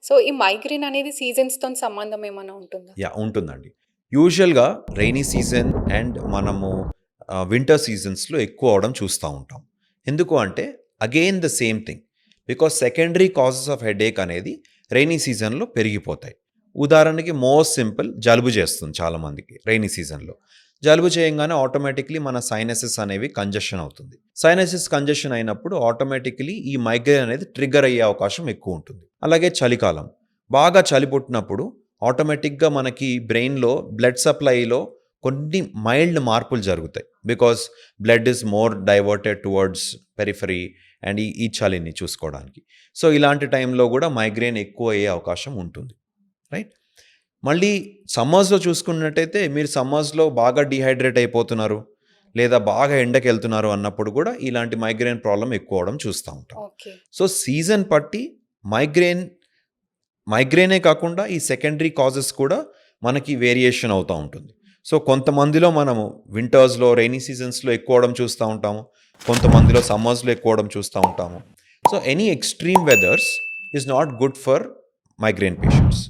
So, ఈ migraine అనేది సీజన్స్‌తోని సంబంధం ఏమన్నా ఉంటుందా? యాహ్! ఉంటుందండి. యూజువల్‌గా రైనీ సీజన్ అండ్ మనము వింటర్ సీజన్స్‌లో ఎక్కువ అవ్వడం చూస్తా ఉంటాం. ఎందుకు అంటే again the same thing. Because secondary causes of headache అనేది రైనీ సీజన్‌లో పెరిగిపోతాయి. ఉదాహరణకి మోస్ట్ సింపుల్ జలుబు చేస్తుంది చాలామందికి రైనీ సీజన్‌లో. జలుబు చేయంగానే ఆటోమేటిక్‌లీ మన సైనసెస్ అనేవి కంజెషన్ అవుతుంది. సైనసెస్ కంజెషన్ అయినప్పుడు ఆటోమేటిక్‌లీ ఈ మైగ్రేన్ అనేది ట్రిగ్గర్ అయ్యే అవకాశం ఎక్కువ ఉంటుంది. అలాగే చలికాలం. బాగా చలి పుట్టినప్పుడు ఆటోమేటిక్‌గా మనకి బ్రెయిన్‌లో బ్లడ్ సప్లైలో కొన్ని మైల్డ్ మార్పులు జరుగుతాయి. Because blood is more diverted towards periphery and ఈ చలిని చూసుకోవడానికి. సో, ఇలాంటి టైంలో కూడా మైగ్రేన్ ఎక్కువ అయ్యే అవకాశం ఉంటుంది. రైట్? మళ్ళీ సమ్మర్స్‌లో చూసుకున్నట్టయితే మీరు సమ్మర్స్‌లో బాగా డీహైడ్రేట్ అయిపోతున్నారు, లేదా బాగా ఎండకెళ్తున్నారు అన్నప్పుడు కూడా ఇలాంటి మైగ్రేన్ ప్రాబ్లమ్ ఎక్కువ అవ్వడం చూస్తా ఉంటాం. ఓకే. సో, సీజన్ పట్టి మైగ్రేన్ మైగ్రేనే కాకుండా ఈ సెకండరీ కాజెస్ కూడా మనకి వేరియేషన్ అవుతూ ఉంటుంది. సో, కొంతమందిలో మనము వింటర్స్‌లో, రెయినీ సీజన్స్‌లో ఎక్కువ అవ్వడం చూస్తా ఉంటాము. కొంతమందిలో సమ్మర్స్‌లో ఎక్కువ అవ్వడం చూస్తా ఉంటాము. So, any extreme weathers is not good for migraine patients.